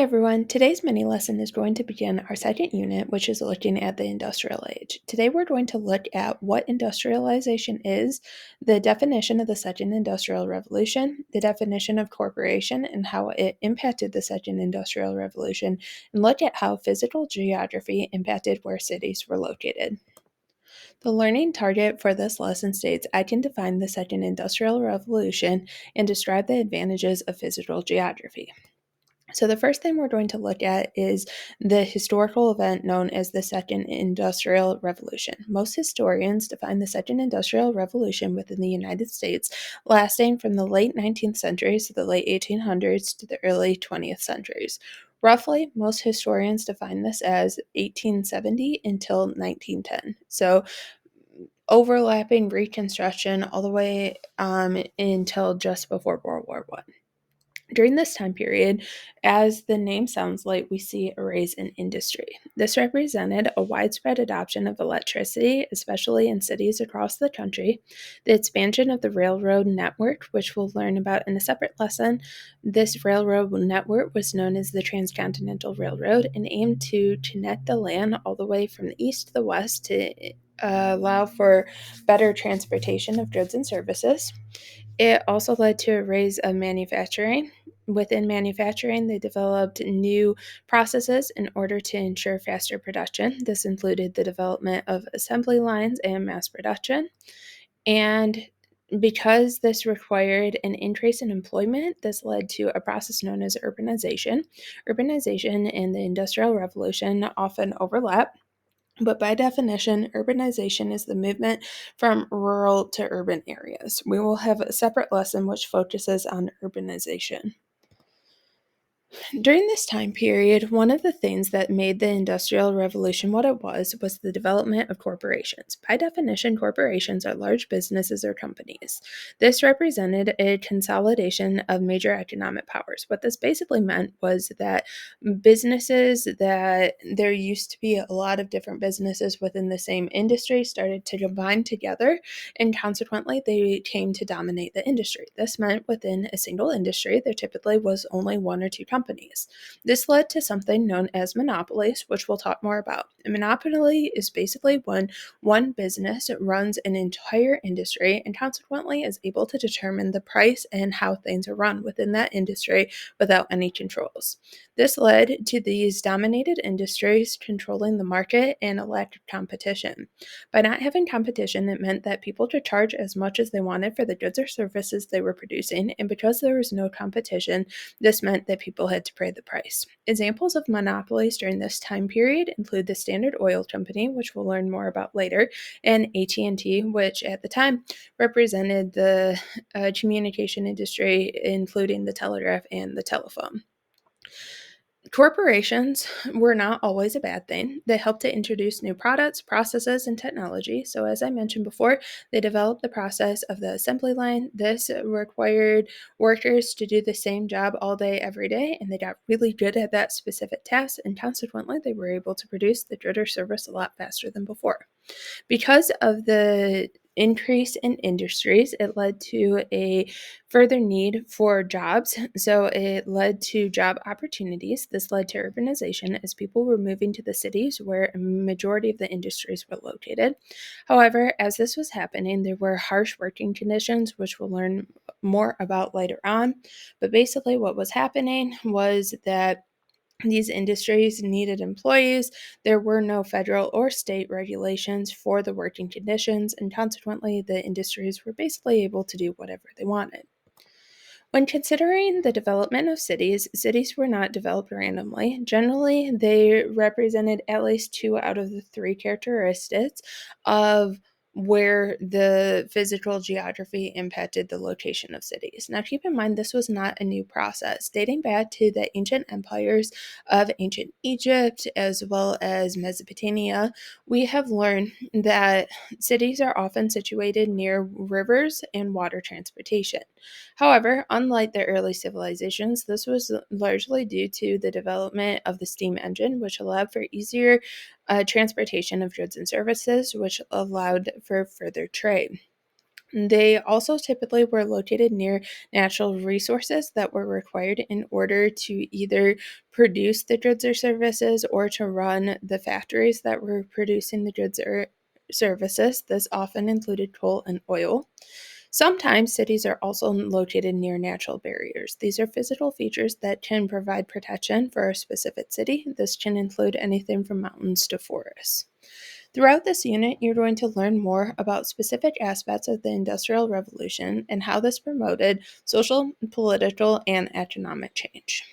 Hi everyone, today's mini lesson is going to begin our second unit, which is looking at the industrial age. Today we're going to look at what industrialization is, the definition of the second industrial revolution, the definition of corporation and how it impacted the second industrial revolution, and look at how physical geography impacted where cities were located. The learning target for this lesson states, I can define the second industrial revolution and describe the advantages of physical geography. So the first thing we're going to look at is the historical event known as the Second Industrial Revolution. Most historians define the Second Industrial Revolution within the United States lasting from the late 19th centuries to the late 1800s to the early 20th centuries. Roughly, most historians define this as 1870 until 1910. So overlapping Reconstruction all the way until just before World War I. During this time period, as the name sounds like, we see a rise in industry. This represented a widespread adoption of electricity, especially in cities across the country, the expansion of the railroad network, which we'll learn about in a separate lesson. This railroad network was known as the Transcontinental Railroad and aimed to connect the land all the way from the east to the west to allow for better transportation of goods and services. It also led to a rise of manufacturing. Within manufacturing, they developed new processes in order to ensure faster production. This included the development of assembly lines and mass production. And because this required an increase in employment, this led to a process known as urbanization. Urbanization and the Industrial Revolution often overlap. But by definition, urbanization is the movement from rural to urban areas. We will have a separate lesson which focuses on urbanization. During this time period, one of the things that made the Industrial Revolution what it was the development of corporations. By definition, corporations are large businesses or companies. This represented a consolidation of major economic powers. What this basically meant was that businesses that there used to be a lot of different businesses within the same industry started to combine together, and consequently, they came to dominate the industry. This meant within a single industry, there typically was only one or two companies. This led to something known as monopolies, which we'll talk more about. A monopoly is basically when one business runs an entire industry and consequently is able to determine the price and how things are run within that industry without any controls. This led to these dominated industries controlling the market and a lack of competition. By not having competition, it meant that people could charge as much as they wanted for the goods or services they were producing, and because there was no competition, this meant that people had to pay the price. Examples of monopolies during this time period include the Standard Oil Company, which we'll learn more about later, and AT&T, which at the time represented the communication industry, including the telegraph and the telephone. Corporations were not always a bad thing. They helped to introduce new products, processes, and technology. So, as I mentioned before, they developed the process of the assembly line. This required workers to do the same job all day, every day, and they got really good at that specific task, and consequently, they were able to produce the good or service a lot faster than before. Because of the increase in industries, it led to a further need for jobs. So it led to job opportunities. This led to urbanization as people were moving to the cities where a majority of the industries were located. However, as this was happening, there were harsh working conditions, which we'll learn more about later on. But basically, what was happening was that these industries needed employees. There were no federal or state regulations for the working conditions, and consequently, the industries were basically able to do whatever they wanted. When considering the development of cities, cities were not developed randomly. Generally, they represented at least two out of the three characteristics of where the physical geography impacted the location of cities. Now, keep in mind, this was not a new process. Dating back to the ancient empires of ancient Egypt as well as Mesopotamia, we have learned that cities are often situated near rivers and water transportation. However, unlike the early civilizations, this was largely due to the development of the steam engine, which allowed for easier transportation of goods and services, which allowed for further trade. They also typically were located near natural resources that were required in order to either produce the goods or services or to run the factories that were producing the goods or services. This often included coal and oil. Sometimes cities are also located near natural barriers. These are physical features that can provide protection for a specific city. This can include anything from mountains to forests. Throughout this unit, you're going to learn more about specific aspects of the Industrial Revolution and how this promoted social, political, and economic change.